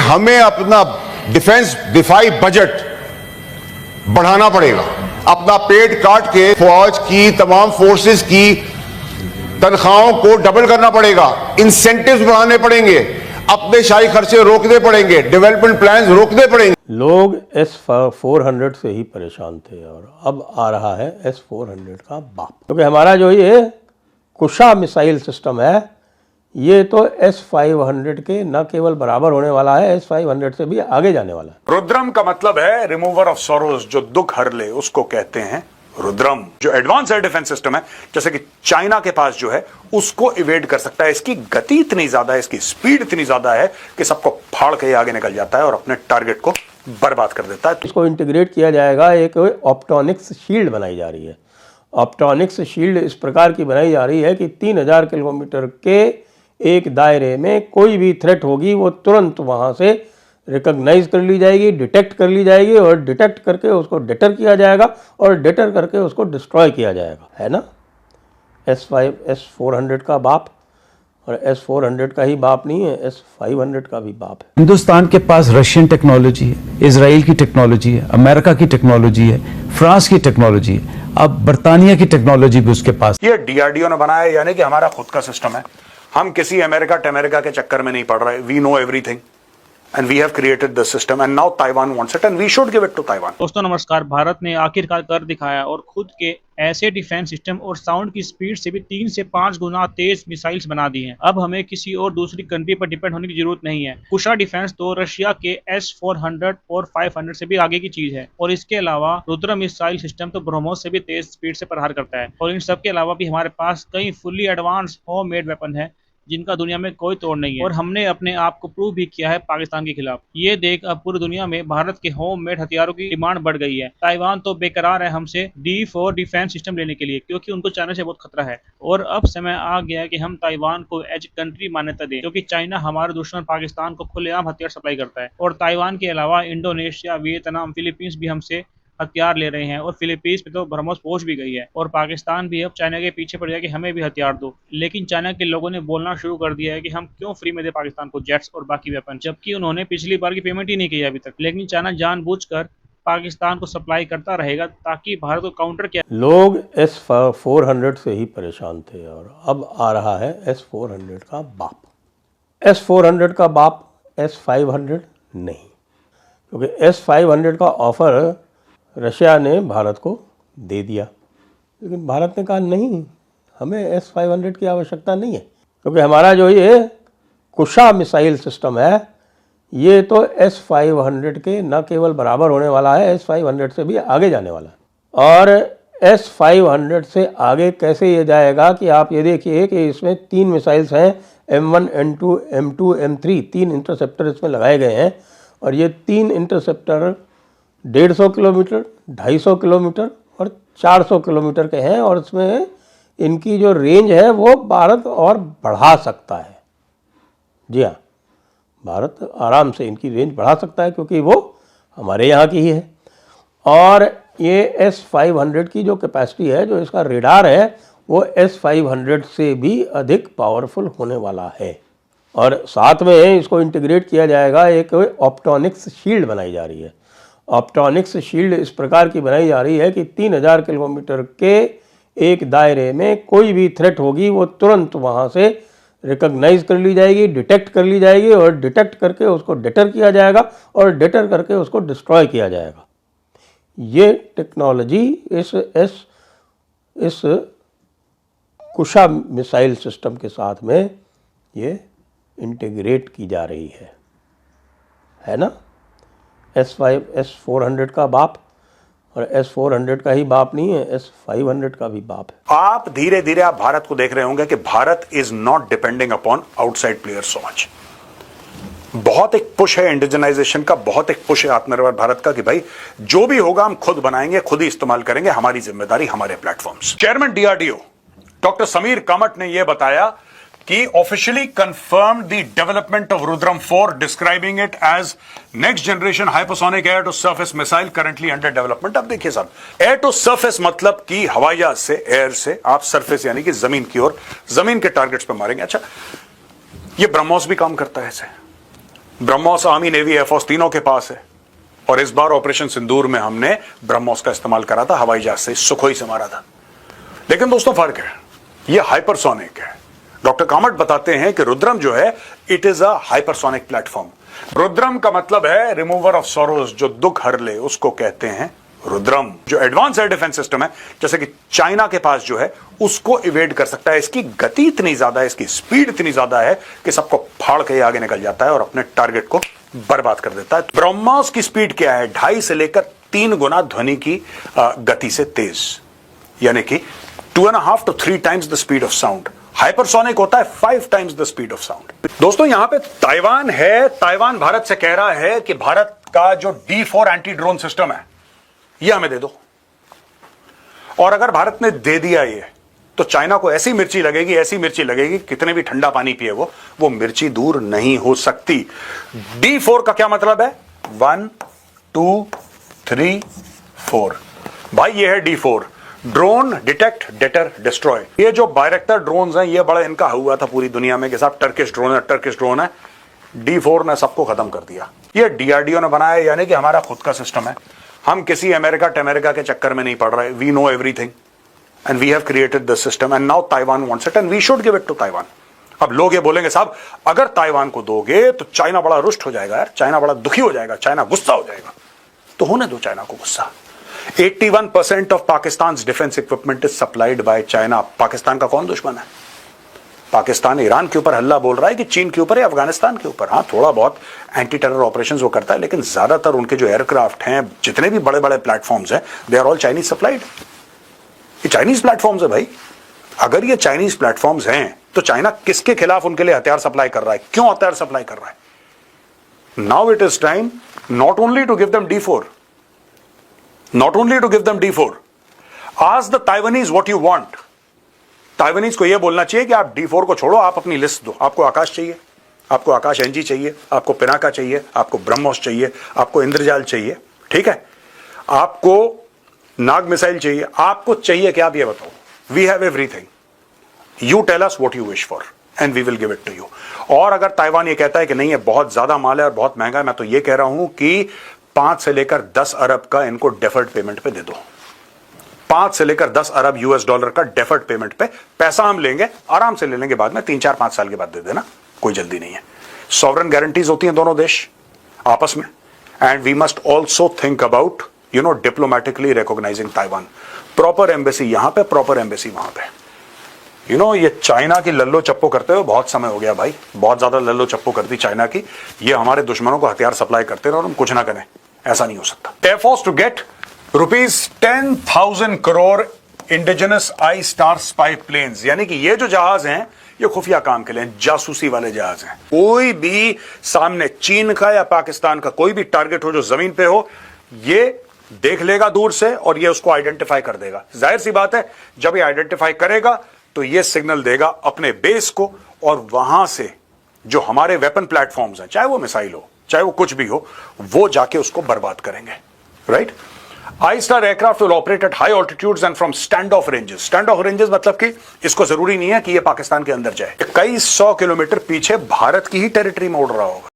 हमें अपना दिफाई बजट बढ़ाना पड़ेगा। अपना पेट काट के फौज की तमाम फोर्सेस की तनख्वाहों को डबल करना पड़ेगा, इंसेंटिव्स बढ़ाने पड़ेंगे, अपने शाही खर्चे रोकने पड़ेंगे, डेवलपमेंट प्लान्स रोकने पड़ेंगे। लोग S-400 से ही परेशान थे और अब आ रहा है S-400 का बाप, क्योंकि हमारा जो ये कुशा मिसाइल सिस्टम है ये तो S-500 के न केवल बराबर होने वाला है, S-500 से भी आगे जाने वाला है। रुद्रम का मतलब है रिमूवर ऑफ सॉरोज, जो दुख हर ले उसको कहते हैं रुद्रम। जो एडवांस एयर डिफेंस सिस्टम है, जैसे कि चाइना के पास जो है, उसको इवेड कर सकता है। इसकी गति इतनी ज्यादा है, इसकी स्पीड इतनी ज्यादा है कि सबको फाड़ के आगे निकल जाता है और अपने टारगेट को बर्बाद कर देता है। इसको इंटीग्रेट किया जाएगा, एक ऑप्टोनिक्स शील्ड बनाई जा रही है। ऑप्टोनिक्स शील्ड इस प्रकार की बनाई जा रही है कि 3000 किलोमीटर के एक दायरे में कोई भी थ्रेट होगी वो तुरंत वहाँ से रिकॉग्नाइज कर ली जाएगी, डिटेक्ट कर ली जाएगी और डिटेक्ट करके उसको डेटर किया जाएगा और डेटर करके उसको डिस्ट्रॉय किया जाएगा, है ना। S-400 का बाप, और S-400 का ही बाप नहीं है, S-500 का भी बाप है। हिंदुस्तान के पास रशियन टेक्नोलॉजी है, इजराइल की टेक्नोलॉजी है, अमेरिका की टेक्नोलॉजी है, फ्रांस की टेक्नोलॉजी है, अब बर्तानिया की टेक्नोलॉजी भी उसके पास। ये DRDO ने बनाया, यानी कि हमारा खुद का सिस्टम है। हम किसी अमेरिका के चक्कर में नहीं पड़ रहे। We know everything and we have created the system and now Taiwan wants it and we should give it to Taiwan। दोस्तों नमस्कार। भारत ने आखिरकार कर दिखाया और खुद के ऐसे डिफेंस सिस्टम और साउंड की स्पीड से भी 3 से 5 गुना तेज मिसाइल्स बना दी हैं। अब हमें किसी और दूसरी कंट्री पर डिपेंड होने की जरूरत नहीं है। कुशा डिफेंस तो रशिया के S-400 और 500 से भी आगे की चीज है और इसके अलावा रुद्रम मिसाइल सिस्टम तो ब्रह्मोस से भी तेज स्पीड से प्रहार करता है। और इन सब के अलावा भी हमारे पास कई fully advance home made weapon है जिनका दुनिया में कोई तोड़ नहीं है और हमने अपने आप को प्रूव भी किया है पाकिस्तान के खिलाफ। ये देख अब पूरी दुनिया में भारत के होम मेड हथियारों की डिमांड बढ़ गई है। ताइवान तो बेकरार है हमसे D4 डिफेंस सिस्टम लेने के लिए, क्योंकि उनको चाइना से बहुत खतरा है। और अब समय आ गया है कि हम ताइवान को एज कंट्री मान्यता दें, क्योंकि चाइना हमारे दुश्मन पाकिस्तान को खुलेआम हथियार सप्लाई करता है। और ताइवान के अलावा इंडोनेशिया, वियतनाम, फिलीपींस भी हमसे हथियार ले रहे हैं और फिलीपींस में तो ब्रह्मोस पहुंच भी गई है। और पाकिस्तान भी अब चाइना के पीछे पड़ गया कि हमें भी हथियार दो। लेकिन चाइना के लोगों ने बोलना शुरू कर दिया है कि हम क्यों फ्री में दे पाकिस्तान को जेट्स और बाकी वेपन, जबकि उन्होंने पिछली बार की पेमेंट ही नहीं की अभी तक। लेकिन चाइना जानबूझकर पाकिस्तान को सप्लाई करता रहेगा ताकि भारत को काउंटर किया। लोग S-400 से ही परेशान थे और अब आ रहा है S-400 का बाप। S-400 का बाप S-500 नहीं, क्योंकि S-500 का ऑफर रशिया ने भारत को दे दिया, लेकिन भारत ने कहा नहीं, हमें S-500 की आवश्यकता नहीं है, क्योंकि हमारा जो ये कुशा मिसाइल सिस्टम है ये तो S-500 के न केवल बराबर होने वाला है, S-500 से भी आगे जाने वाला है। और S-500 से आगे कैसे ये जाएगा कि आप ये देखिए कि इसमें 3 मिसाइल्स हैं, M1, M2, M2, M3, 3 interceptor इसमें लगाए गए हैं। और ये 3 इंटरसेप्टर 150 किलोमीटर, 250 किलोमीटर और 400 किलोमीटर के हैं और इसमें इनकी जो रेंज है वो भारत और बढ़ा सकता है। जी हाँ, भारत आराम से इनकी रेंज बढ़ा सकता है क्योंकि वो हमारे यहाँ की ही है। और ये S-500 की जो कैपेसिटी है, जो इसका रेडार है, वो S-500 से भी अधिक पावरफुल होने वाला है। और साथ में इसको इंटीग्रेट किया जाएगा, एक ऑप्टोनिक्स शील्ड बनाई जा रही है। ऑप्टोनिक्स शील्ड इस प्रकार की बनाई जा रही है कि 3000 किलोमीटर के एक दायरे में कोई भी थ्रेट होगी वो तुरंत वहाँ से रिकॉग्नाइज कर ली जाएगी, डिटेक्ट कर ली जाएगी और डिटेक्ट करके उसको डेटर किया जाएगा और डेटर करके उसको डिस्ट्रॉय किया जाएगा। ये टेक्नोलॉजी इस कुशा मिसाइल सिस्टम के साथ में ये इंटीग्रेट की जा रही है ना। S-400 का बाप, और S-400 का ही बाप नहीं है, S-500 का भी बाप है। आप धीरे धीरे आप भारत को देख रहे होंगे कि Bharat is not depending upon outside players so much. बहुत एक पुश है इंडिजनाइजेशन का, बहुत एक पुश है आत्मनिर्भर भारत का कि भाई जो भी होगा हम खुद बनाएंगे, खुद ही इस्तेमाल करेंगे, हमारी जिम्मेदारी, हमारे platforms. Chairman DRDO doctor Sameer Kamat ने यह बताया कि officially confirmed the development of Rudram 4, describing it as next generation hypersonic air to surface missile currently under development. अब देखिए साहब, एयर टू सरफेस मतलब कि हवाई जहाज से, एयर से आप सरफेस यानी कि जमीन की ओर, जमीन के टारगेट्स पर मारेंगे। अच्छा, ये ब्रह्मोस भी काम करता है ऐसे। ब्रह्मोस आर्मी, नेवी, एयरफोर्स तीनों के पास है। और इस बार ऑपरेशन सिंदूर में हमने ब्रह्मोस का इस्तेमाल करा था, हवाई जहाज से, सुखोई से मारा था। लेकिन दोस्तों फर्क है, यह हाइपरसोनिक है। डॉक्टर कामत बताते हैं कि रुद्रम जो है it is a hypersonic platform. Rudram का मतलब है रिमूवर ऑफ सॉरोज, जो दुख हर ले उसको कहते हैं रुद्रम। जो एडवांस एयर डिफेंस सिस्टम है, जैसे कि चाइना के पास जो है, उसको इवेड कर सकता है। इसकी गति इतनी ज्यादा है, इसकी स्पीड इतनी ज्यादा है कि सबको फाड़ के आगे निकल जाता है और अपने टारगेट को बर्बाद कर देता है। ब्रह्मोस की स्पीड क्या है? 2.5 से लेकर 3 गुना ध्वनि की गति से तेज, यानी कि 2.5 to 3 times the speed of sound. Hypersonic होता है 5 times the speed of sound. दोस्तों यहां पे ताइवान है। ताइवान भारत से कह रहा है कि भारत का जो D4 एंटी ड्रोन सिस्टम है ये हमें दे दो। और अगर भारत ने दे दिया ये, तो चाइना को ऐसी मिर्ची लगेगी, ऐसी मिर्ची लगेगी, कितने भी ठंडा पानी पिए वो मिर्ची दूर नहीं हो सकती। D4 का क्या मतलब है? 1 2 3 4। भाई ये है D4, drone detect, debtor, destroy. ये जो बायरेक्टर ड्रोन्स हैं, ये बड़ा इनका हुआ था पूरी दुनिया में कि साहब टर्किश ड्रोन है, टर्किश ड्रोन है। D4 ने सबको खत्म कर दिया। ये DRDO ने बनाया, यानी कि हमारा खुद का सिस्टम है। हम किसी अमेरिका के चक्कर में नहीं पड़ रहे। We know everything and we have created this system and now Taiwan wants it and we should give it to Taiwan. अब लोग ये बोलेंगे साहब अगर ताइवान को दोगे तो चाइना बड़ा रुष्ट हो जाएगा यार, चाइना बड़ा दुखी हो जाएगा, चाइना गुस्सा हो जाएगा। तो होने दो चाइना को गुस्सा। 81% of Pakistan defence equipment is supplied by China. Pakistan का कौन दुश्मन है? पाकिस्तान ईरान के ऊपर हल्ला बोल रहा है कि चीन के ऊपर या अफगानिस्तान के ऊपर। हाँ, थोड़ा बहुत एंटी टेरर ऑपरेशंस वो करता है, लेकिन ज्यादातर उनके जो एयरक्राफ्ट हैं, जितने भी बड़े बड़े प्लेटफॉर्म्स हैं, they are all Chinese supplied. ये चाइनीज प्लेटफॉर्म्स है भाई। अगर ये चाइनीज प्लेटफॉर्म्स हैं तो चाइना किसके खिलाफ उनके लिए हथियार सप्लाई कर रहा है? क्यों हथियार सप्लाई कर रहा है? Now it is time not only to give them D4, not only to give them D4, ask the Taiwanese what you want. Taiwanese को यह बोलना चाहिए कि आप D4 को छोड़ो, आप अपनी लिस्ट दो। आपको आकाश चाहिए, आपको आकाश NG चाहिए, आपको पिनाका चाहिए, आपको ब्रह्मोस चाहिए, आपको इंद्रजाल चाहिए, ठीक है, आपको नाग मिसाइल चाहिए, आपको चाहिए क्या? आप ये बताओ। We have everything. You tell us what you wish for and we will give it to you. और अगर ताइवान ये कहता है कि नहीं, ये बहुत ज्यादा माल है और बहुत महंगा है, मैं तो ये कह रहा हूं कि 5 से लेकर 10 अरब का इनको डेफर्ड पेमेंट पे दे दो। 5 से लेकर 10 अरब US$ का डेफर्ड पेमेंट पे पैसा हम लेंगे, आराम से ले लेंगे, बाद में 3 4 5 साल के बाद दे देना, कोई जल्दी नहीं है। सॉवरेन गारंटीज होती हैं दोनों देश आपस में। And we must also think about diplomatically recognising Taiwan. Proper embassy यहां पे, प्रॉपर एम्बेसी वहां पे। ये चाइना की लल्लो चप्पो करते हुए बहुत समय हो गया भाई, बहुत ज्यादा लल्लो चप्पो करती चाइना की। ये हमारे दुश्मनों को हथियार सप्लाई करते रहे और हम कुछ ना करें, ऐसा नहीं हो सकता। Air force to get ₹10,000 crore indigenous I STAR spy planes, यानी कि ये जो जहाज हैं ये खुफिया काम के लिए, जासूसी वाले जहाज हैं। कोई भी सामने चीन का या पाकिस्तान का कोई भी टारगेट हो जो जमीन पे हो, ये देख लेगा दूर से और ये उसको आइडेंटिफाई कर देगा। जाहिर सी बात है, जब ये आइडेंटिफाई करेगा तो ये सिग्नल देगा अपने बेस को, और वहां से जो हमारे वेपन प्लेटफॉर्म्स हैं, चाहे वो मिसाइल हो, चाहे वो कुछ भी हो, वो जाके उसको बर्बाद करेंगे। Right? I-Star aircraft will operate at high altitudes and from standoff ranges. Standoff ranges मतलब कि इसको जरूरी नहीं है कि ये पाकिस्तान के अंदर जाए, कई 100 किलोमीटर पीछे भारत की ही टेरिटरी में उड़ रहा होगा।